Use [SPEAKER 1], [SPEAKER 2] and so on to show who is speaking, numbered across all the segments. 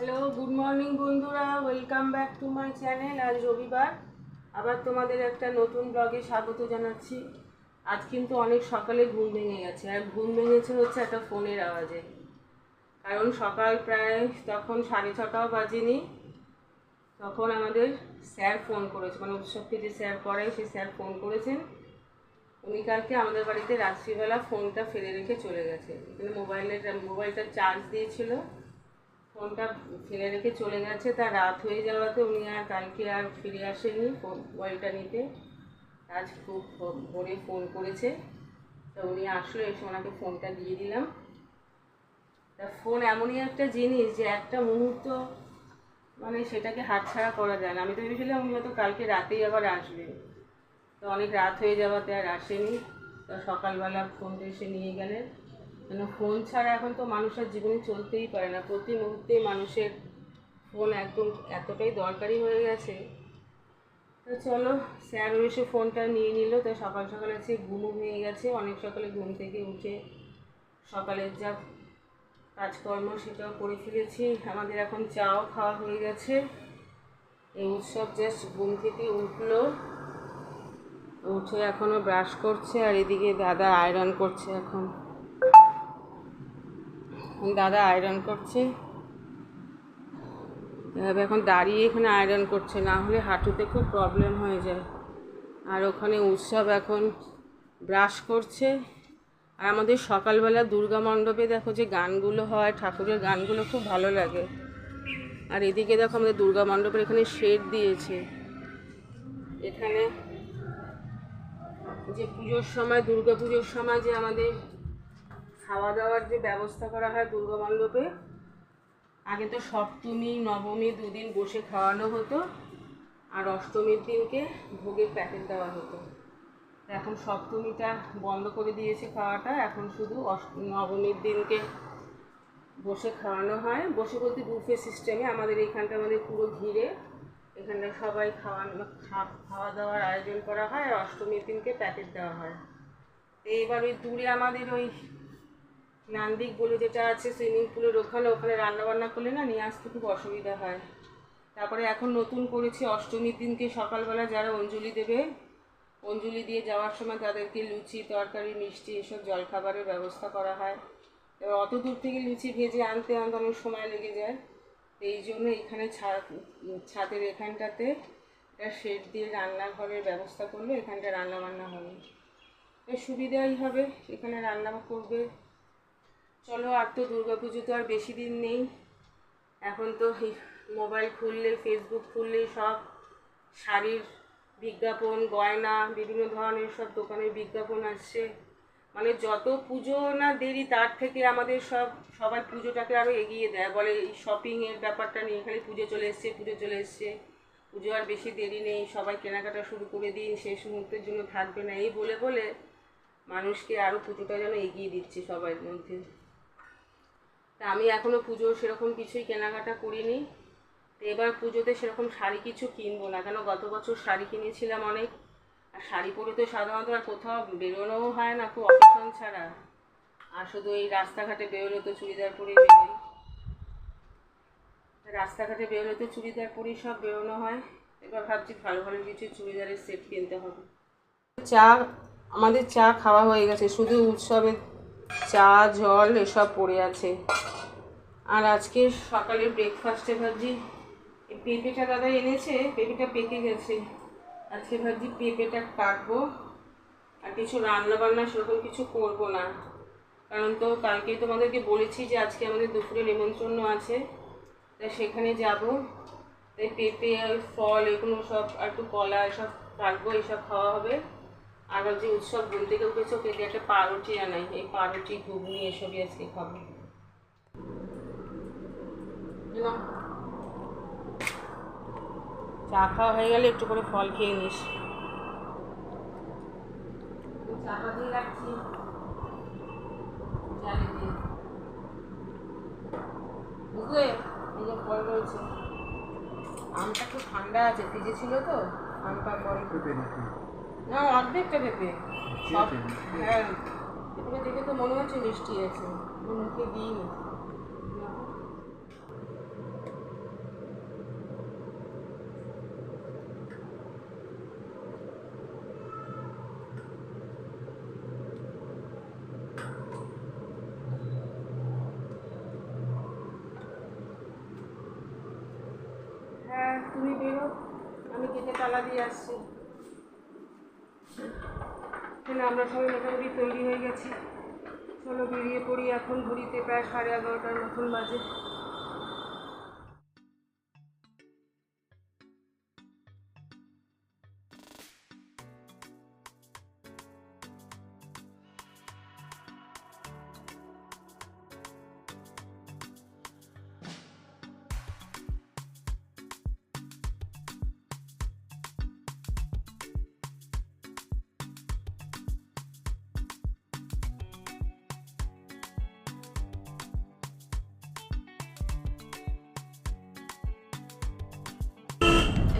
[SPEAKER 1] Hello, good morning বন্ধুরা, welcome back to my channel. আজ রবিবার, আবার তোমাদের একটা নতুন ব্লগে স্বাগত জানাচ্ছি। আজ কিন্তু অনেক সকালে ঘুম ভেঙে গেছে, আর ঘুম ভেঙেছে হচ্ছে একটা ফোনের আওয়াজে। কারণ সকাল প্রায় তখন 6:30টাও বাজেনি, তখন আমাদের স্যার ফোন করেছে, মানে উৎসবকে যে স্যার পড়ায় সেই স্যার ফোন করেছেন। উনি কালকে আমাদের বাড়িতে রাত্রিবেলা ফোনটা ফেলে রেখে চলে গেছে। এখানে মোবাইলটা চার্জ দিয়েছিল, ফোনটা ফেলে রেখে চলে গেছে। তার রাত হয়ে যাওয়াতে উনি আর কালকে আর ফিরে আসেনি মোবাইলটা নিতে। আজ খুব ভোরে ফোন করেছে, তা উনি আসলো, এসে ওনাকে ফোনটা দিয়ে দিলাম। তা ফোন এমনই একটা জিনিস যে একটা মুহূর্ত মানে সেটাকে হাতছাড়া করা যায় না। আমি তো ভেবেছিলাম উনি হয়তো কালকে রাতেই আবার আসবেন, তো অনেক রাত হয়ে যাওয়াতে আর আসেনি। তো সকালবেলা ফোনটা এসে নিয়ে গেলেন। কেন ফোন ছাড়া এখন তো মানুষের জীবনে চলতেই পারে না, প্রতি মুহূর্তেই মানুষের ফোন একদম এতটাই দরকারি হয়ে গেছে। তো চলো, স্যার এসে ফোনটা নিয়ে নিল। তো সকাল সকাল আছে ঘুমও হয়ে গেছে, অনেক সকালে ঘুম থেকে উঠে সকালের যা কাজকর্ম সেটাও করে ফেলেছি। আমাদের এখন চাও খাওয়া হয়ে গেছে। এই উৎসব জাস্ট ঘুম থেকে উঠলো, উঠে এখনও ব্রাশ করছে, আর এদিকে দাদা আয়রন করছে। দাদা আয়রন করছে, এভাবে এখন দাঁড়িয়ে এখানে আয়রন করছে, না হলে হাঁটুতে খুব প্রবলেম হয়ে যায়। আর ওখানে উৎসব এখন ব্রাশ করছে। আর আমাদের সকালবেলা দুর্গা মণ্ডপে দেখো যে গানগুলো হয়, ঠাকুরের গানগুলো খুব ভালো লাগে। আর এদিকে দেখো আমাদের দুর্গা মণ্ডপের এখানে শেড দিয়েছে। এখানে যে পুজোর সময়, দুর্গা পুজোর সময় যে আমাদের খাওয়া দাওয়ার যে ব্যবস্থা করা হয় দুর্গা মণ্ডপে, আগে তো সপ্তমী নবমী দুদিন বসে খাওয়ানো হতো, আর অষ্টমীর দিনকে ভোগের প্যাকেট দেওয়া হতো। এখন সপ্তমীটা বন্ধ করে দিয়েছে খাওয়াটা, এখন শুধু নবমীর দিনকে বসে খাওয়ানো হয়। বসে বলতে বুফে সিস্টেমে, আমাদের এইখানটা আমাদের পুরো ঘিরে এখানটা সবাই খাওয়া দাওয়ার আয়োজন করা হয়, আর অষ্টমীর দিনকে প্যাকেট দেওয়া হয়। এইবার ওই দূরে আমাদের ওই নান্দিক বলে যেটা আছে সুইমিং পুলের ওখানে রান্নাবান্না করলে না নিয়ে আসতে খুব অসুবিধা হয়। তারপরে এখন নতুন করেছি, অষ্টমীর দিনকে সকালবেলা যারা অঞ্জলি দেবে, অঞ্জলি দিয়ে যাওয়ার সময় তাদেরকে লুচি তরকারি মিষ্টি এসব জলখাবারের ব্যবস্থা করা হয়। এবার অত দূর থেকে লুচি ভেজে আনতে অনেক সময় লেগে যায়। এই জন্য এখানে ছাদের এখানটাতে একটা শেড দিয়ে রান্নাঘরের ব্যবস্থা করলে এখানটা রান্নাবান্না হবে, সুবিধাই হবে, এখানে রান্না করবে। চলো, আর তো দুর্গাপুজো তো আর বেশি দিন নেই। এখন তো মোবাইল খুললে, ফেসবুক খুললে সব শাড়ির বিজ্ঞাপন, গয়না, বিভিন্ন ধরনের সব দোকানের বিজ্ঞাপন আসছে। মানে যত পুজো না দেরি, তার থেকে আমাদের সবাই পুজোটাকে আরও এগিয়ে দেয়, বলে এই শপিংয়ের ব্যাপারটা নিয়ে, খালি পুজো চলে এসছে, পুজো আর বেশি দেরি নেই, সবাই কেনাকাটা শুরু করে দিন, শেষ মুহূর্তের জন্য থাকবে না, এই বলে বলে মানুষকে আরও পুজোটা যেন এগিয়ে দিচ্ছে সবার মধ্যে। তা আমি এখনও পুজোর সেরকম কিছুই কেনাকাটা করিনি। তো এবার পুজোতে সেরকম শাড়ি কিছু কিনবো না, কেন গত বছর শাড়ি কিনেছিলাম অনেক, আর শাড়ি পরে তো সাধারণত আর কোথাও বেরোনোও হয় না, খুব অকেশন ছাড়া। আর শুধু এই রাস্তাঘাটে বেরোলে তো চুড়িদার পরেই বেরোই, রাস্তাঘাটে বেরোলে তো চুড়িদার পরেই সব বেরোনো হয়। এবার ভাবছি ভালো ভালো কিছু চুড়িদারের সেট কিনতে হবে। আমাদের চা খাওয়া হয়ে গেছে, শুধু উৎসবের চা জল এসব পড়ে আছে। আর আজকে সকালে ব্রেকফাস্টে ভাবছি এই পেঁপেটা দাদা এনেছে, পেঁপেটা পেকে গেছে, আজকে ভাবছি পেঁপেটা কাটবো। আর কিছু রান্না বান্না সেরকম কিছু করবো না, কারণ তো কালকেই তোমাদেরকে বলেছি যে আজকে আমাদের দুপুরে নেমন্তন্ন আছে, তাই সেখানে যাব। তাই পেঁপে আর ফল এগুলো সব, আর একটু কলা এসব কাটবো, এসব খাওয়া হবে। আর যে উৎসব ঘুম থেকে উঠেছে, ওকে একটা পাউরুটি আনাই, এই পাউরুটি ঘুগনি এসবই আজকে খাবো। চা খাওয়া হয়ে গেলে একটু করে ফল খেয়ে নিস। চাপা দিয়ে রাখছি জালে দিয়ে, বুঝলে? এই যে ফল রয়েছে, আমটা খুব ঠান্ডা আছে, ফ্রিজে ছিল তো, আমটা পরে না অর্ধেকটা পেঁপে সব। হ্যাঁ, পেঁপে দেখে তো মনে হচ্ছে মিষ্টি আছে, মুখে দিইনি। তুমি বেরো, আমি গেটে তালা দিয়ে আসছি। তাহলে আমরা সবাই মোটামুটি তৈরি হয়ে গেছি, চলো বেরিয়ে পড়ি। এখন ঘড়িতে প্রায় 11:30 মতন বাজে।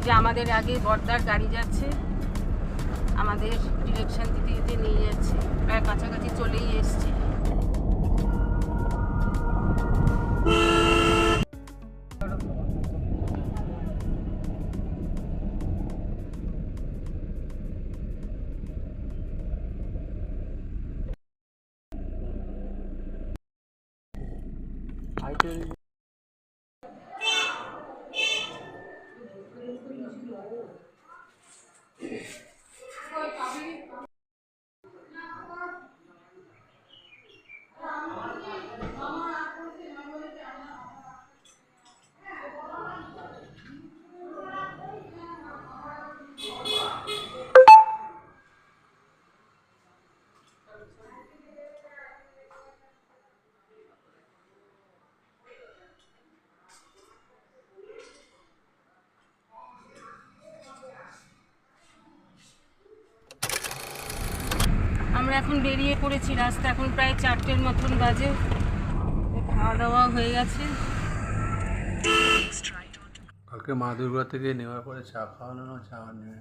[SPEAKER 1] যে আমাদের আগে বর্দার গাড়ি যাচ্ছে, আমাদের ডিরেকশন দিতে দিতে নিয়ে যাচ্ছে, প্রায় কাছাকাছি চলেই এসছে। আমরা এখন বেরিয়ে পড়েছি, রাস্তা এখন প্রায় 4টের মতন বাজে। খাওয়া দাওয়া হয়ে গেছে।
[SPEAKER 2] কালকে মা দুর্গা থেকে নেওয়ার পরে চা খাওয়ানো না, চা নিয়ে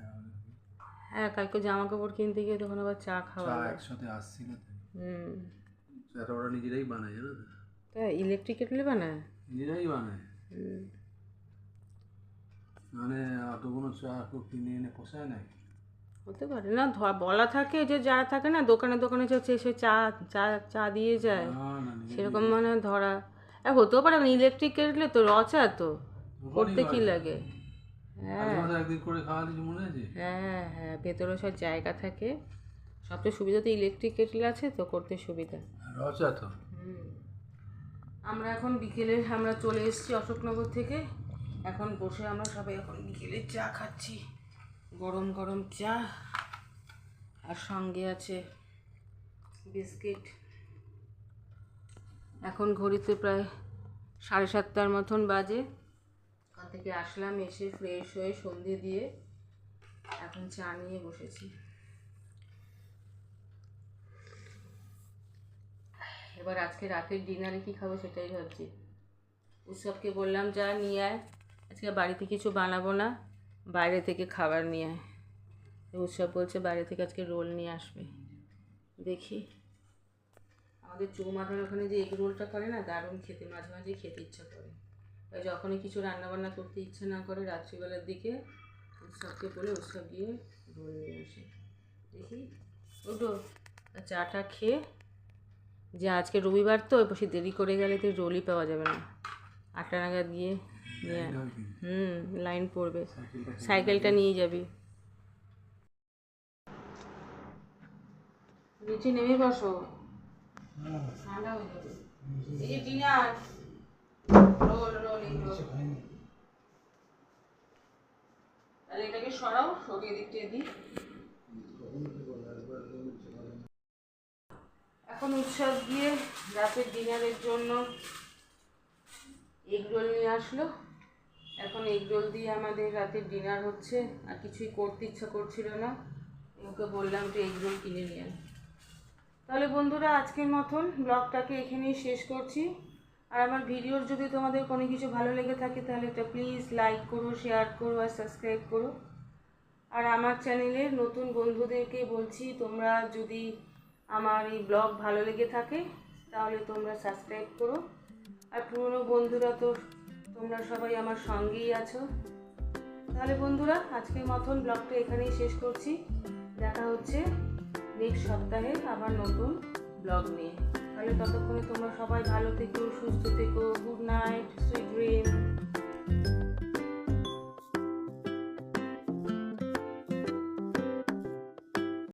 [SPEAKER 1] হ্যাঁ, কালকে জামা কাপড় কিনতে গিয়ে তখন আবার চা খাওয়া।
[SPEAKER 2] চা একসাথে আসছিল তো। চাটা ওরা নিজেরাই বানায়, জানো তো?
[SPEAKER 1] তাই ইলেকট্রিক কেটলি বানায়?
[SPEAKER 2] নিজেরাই বানায়। মানে অতগুলো চা কেউ কিনে এনে পোষায় না।
[SPEAKER 1] হতে পারে না, বলা থাকে যে যারা থাকে না দোকানে দোকানে হচ্ছে সে চা চা চা দিয়ে যায়, সেরকম মানে ধরা। হতেও পারে, ইলেকট্রিক কেটলে তো রচা তো করতে কি লাগে। হ্যাঁ
[SPEAKER 2] একদিন করে খাওয়া দিয়েছি, মনে আছে?
[SPEAKER 1] হ্যাঁ হ্যাঁ, ভেতরে সব জায়গা থাকে, সবচেয়ে সুবিধা তো ইলেকট্রিক কেটল আছে তো, করতে সুবিধা।
[SPEAKER 2] রচা তো।
[SPEAKER 1] আমরা এখন বিকেলে আমরা চলে এসেছি অশোকনগর থেকে। এখন বসে আমরা সবাই এখন বিকেলে চা খাচ্ছি, গরম গরম চা, আর সঙ্গে আছে বিস্কিট। এখন ঘড়িতে প্রায় 7:30 মতন বাজে। ওখান থেকে আসলাম, এসে ফ্রেশ হয়ে সন্ধে দিয়ে এখন চা নিয়ে বসেছি। এবার আজকে রাতের ডিনারে কি খাবো সেটাই ভাবছি। উৎসবকে বললাম যা নিয়ে আয়, আজকে বাড়িতে কিছু বানাবো না, বাইরে থেকে খাবার নিয়ে আয়। উৎসব বলছে বাইরে থেকে আজকে রোল নিয়ে আসবে। দেখি, আমাদের চৌমাথার ওখানে যে এগ রোলটা করে না, দারুণ খেতে, মাঝে মাঝে খেতে ইচ্ছা করে। তাই যখনই কিছু রান্নাবান্না করতে ইচ্ছে না করে রাত্রিবেলার দিকে উৎসবকে বলে উৎসব গিয়ে রোল নিয়ে আসে। দেখি ওটো চাটা খেয়ে, যে আজকে রবিবার তো বেশি দেরি করে গেলে তো রোলই পাওয়া যাবে না, 8টা নাগাদ গিয়ে নিয়ে লাইন পড়বে, সাইকেলটা নিয়ে যাবি। নিচে নেমে বসো, ঠান্ডা হয়ে যাবে। এই যে ডিনার রোল রোল তাহলে এটাকে সরাও, সরিয়ে দিকটা দিই। এখন উৎসব গিয়ে রাতের ডিনারের জন্য এগ রোল নিয়ে আসলো। এখন এগ রোল দিয়ে আমাদের রাতের ডিনার হচ্ছে, আর কিছুই করতে ইচ্ছা করছিল না, ওকে বললাম যে এগ রোল কিনে নিয়ে আয়। তাহলে বন্ধুরা আজকের মতন ব্লগটাকে এখানেই শেষ করছি। আর আমার ভিডিওর যদি তোমাদের কোনো কিছু ভালো লেগে থাকে তাহলে এটা প্লিজ লাইক করো, শেয়ার করো আর সাবস্ক্রাইব করো। আর আমার চ্যানেলের নতুন বন্ধুদেরকে বলছি, তোমরা যদি আমার এই ব্লগ ভালো লেগে থাকে তাহলে তোমরা সাবস্ক্রাইব করো। আর পুরনো বন্ধুরা তো তোমরা সবাই আমার সঙ্গেই আছো। তাহলে বন্ধুরা আজকের মতন ব্লগটা এখানেই শেষ করছি। দেখা হচ্ছে নেক্সট সপ্তাহে আবার নতুন ব্লগ নিয়ে। তাহলে ততক্ষণে তোমরা সবাই ভালো থেকো, সুস্থ থেকো। Good night, sweet dream.